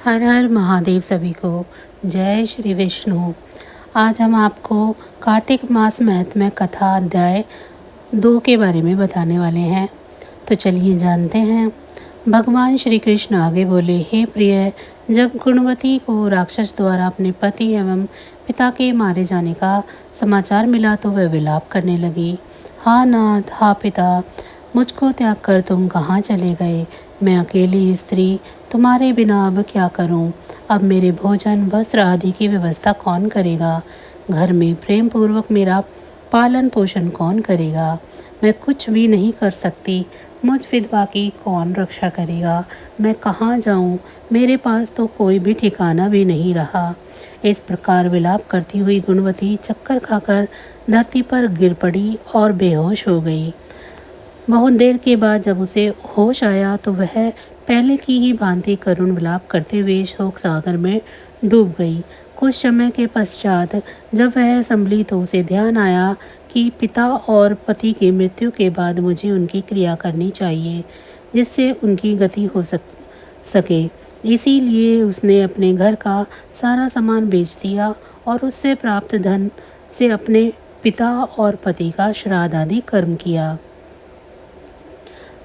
हर हर महादेव सभी को। जय श्री विष्णु। आज हम आपको कार्तिक मास महात्म्य कथा अध्याय 2 के बारे में बताने वाले हैं। तो चलिए जानते हैं। भगवान श्री कृष्ण आगे बोले, हे प्रिय, जब गुणवती को राक्षस द्वारा अपने पति एवं पिता के मारे जाने का समाचार मिला तो वह विलाप करने लगी। हा नाथ, हा पिता, मुझको त्याग कर तुम कहाँ चले गए? मैं अकेली स्त्री तुम्हारे बिना अब क्या करूं? अब मेरे भोजन वस्त्र आदि की व्यवस्था कौन करेगा? घर में प्रेम पूर्वक मेरा पालन पोषण कौन करेगा? मैं कुछ भी नहीं कर सकती। मुझ विधवा की कौन रक्षा करेगा? मैं कहाँ जाऊं? मेरे पास तो कोई भी ठिकाना भी नहीं रहा। इस प्रकार विलाप करती हुई गुणवती चक्कर खाकर धरती पर गिर पड़ी और बेहोश हो गई। बहुत देर के बाद जब उसे होश आया तो वह पहले की ही भांति करुण विलाप करते हुए शोक सागर में डूब गई। कुछ समय के पश्चात जब वह संभली तो उसे ध्यान आया कि पिता और पति की मृत्यु के बाद मुझे उनकी क्रिया करनी चाहिए जिससे उनकी गति हो सके। इसीलिए उसने अपने घर का सारा सामान बेच दिया और उससे प्राप्त धन से अपने पिता और पति का श्राद्ध आदि कर्म किया।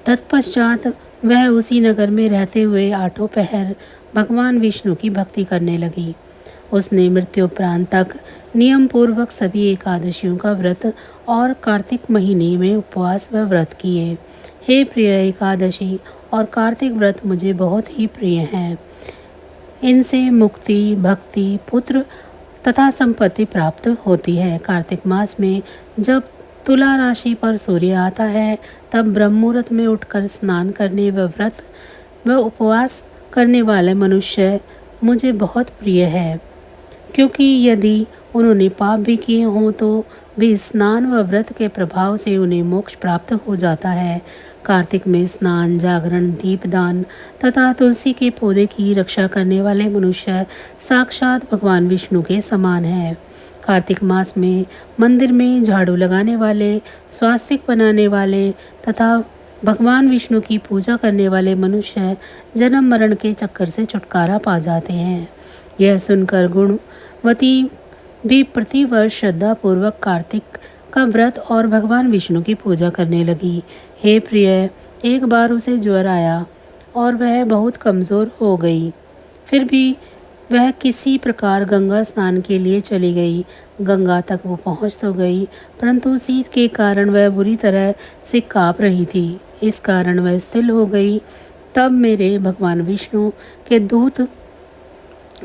तत्पश्चात वह उसी नगर में रहते हुए आठों पहर भगवान विष्णु की भक्ति करने लगी। उसने मृत्युपरांत तक नियम पूर्वक सभी एकादशियों का व्रत और कार्तिक महीने में उपवास व व्रत किए। हे प्रिय, एकादशी और कार्तिक व्रत मुझे बहुत ही प्रिय हैं। इनसे मुक्ति, भक्ति, पुत्र तथा संपत्ति प्राप्त होती है। कार्तिक मास में जब तुला राशि पर सूर्य आता है तब ब्रह्म मुहूर्त में उठकर स्नान करने व व्रत व उपवास करने वाले मनुष्य मुझे बहुत प्रिय है, क्योंकि यदि उन्होंने पाप भी किए हों तो भी स्नान व व्रत के प्रभाव से उन्हें मोक्ष प्राप्त हो जाता है। कार्तिक में स्नान, जागरण, दीपदान तथा तुलसी के पौधे की रक्षा करने वाले मनुष्य साक्षात भगवान विष्णु के समान है। कार्तिक मास में मंदिर में झाड़ू लगाने वाले, स्वास्तिक बनाने वाले तथा भगवान विष्णु की पूजा करने वाले मनुष्य जन्म मरण के चक्कर से छुटकारा पा जाते हैं। यह सुनकर गुणवती भी प्रतिवर्ष श्रद्धा पूर्वक कार्तिक का व्रत और भगवान विष्णु की पूजा करने लगी। हे प्रिय, एक बार उसे ज्वर आया और वह बहुत कमज़ोर हो गई। फिर भी वह किसी प्रकार गंगा स्नान के लिए चली गई। गंगा तक वो पहुंच तो गई, परंतु शीत के कारण वह बुरी तरह से काँप रही थी। इस कारण वह स्थिर हो गई। तब मेरे भगवान विष्णु के दूत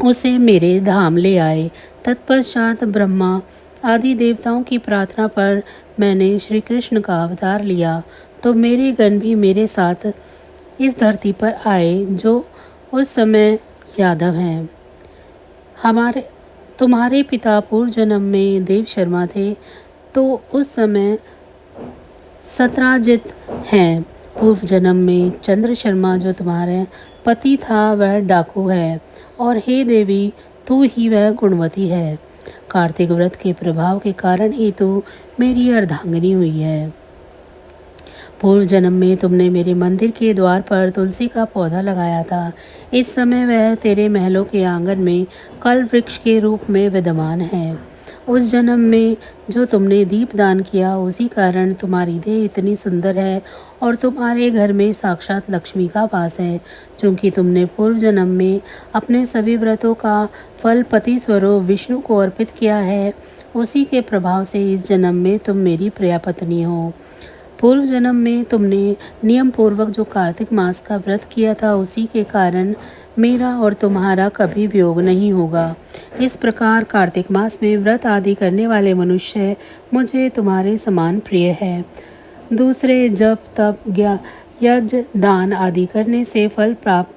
उसे मेरे धाम ले आए। तत्पश्चात ब्रह्मा आदि देवताओं की प्रार्थना पर मैंने श्री कृष्ण का अवतार लिया तो मेरे गण भी मेरे साथ इस धरती पर आए, जो उस समय यादव हैं। तुम्हारे पिता पूर्व जन्म में देव शर्मा थे तो उस समय सत्राजित हैं। पूर्व जन्म में चंद्र शर्मा जो तुम्हारे पति था वह डाकू है, और हे देवी, तू ही वह गुणवती है। कार्तिक व्रत के प्रभाव के कारण ही तू मेरी अर्धांगिनी हुई है। पूर्व जन्म में तुमने मेरे मंदिर के द्वार पर तुलसी का पौधा लगाया था। इस समय वह तेरे महलों के आंगन में कल वृक्ष के रूप में विद्यमान है। उस जन्म में जो तुमने दीपदान किया उसी कारण तुम्हारी देह इतनी सुंदर है और तुम्हारे घर में साक्षात लक्ष्मी का वास है। चूँकि तुमने पूर्व जन्म में अपने सभी व्रतों का फल पति स्वरूप विष्णु को अर्पित किया है, उसी के प्रभाव से इस जन्म में तुम मेरी प्रिया पत्नी हो। पूर्व जन्म में तुमने नियम पूर्वक जो कार्तिक मास का व्रत किया था उसी के कारण मेरा और तुम्हारा कभी वियोग नहीं होगा। इस प्रकार कार्तिक मास में व्रत आदि करने वाले मनुष्य मुझे तुम्हारे समान प्रिय है। दूसरे जप, तप, यज्ञ, दान आदि करने से फल प्राप्त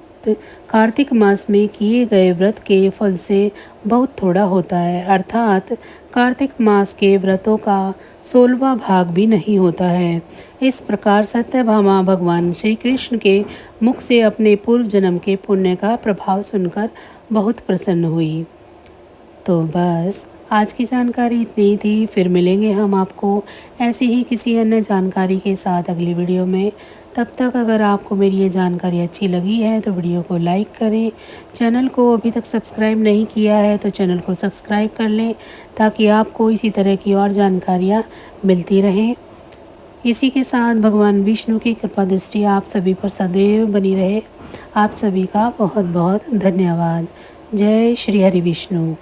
कार्तिक मास में किए गए व्रत के फल से बहुत थोड़ा होता है, अर्थात कार्तिक मास के व्रतों का 16वां भाग भी नहीं होता है। इस प्रकार सत्यभामा भगवान श्री कृष्ण के मुख से अपने पूर्व जन्म के पुण्य का प्रभाव सुनकर बहुत प्रसन्न हुई। तो बस आज की जानकारी इतनी थी। फिर मिलेंगे हम आपको ऐसी ही किसी अन्य जानकारी के साथ अगली वीडियो में। तब तक अगर आपको मेरी ये जानकारी अच्छी लगी है तो वीडियो को लाइक करें। चैनल को अभी तक सब्सक्राइब नहीं किया है तो चैनल को सब्सक्राइब कर लें, ताकि आपको इसी तरह की और जानकारियाँ मिलती रहें। इसी के साथ भगवान विष्णु की कृपा दृष्टि आप सभी पर सदैव बनी रहे। आप सभी का बहुत बहुत धन्यवाद। जय श्री हरि विष्णु।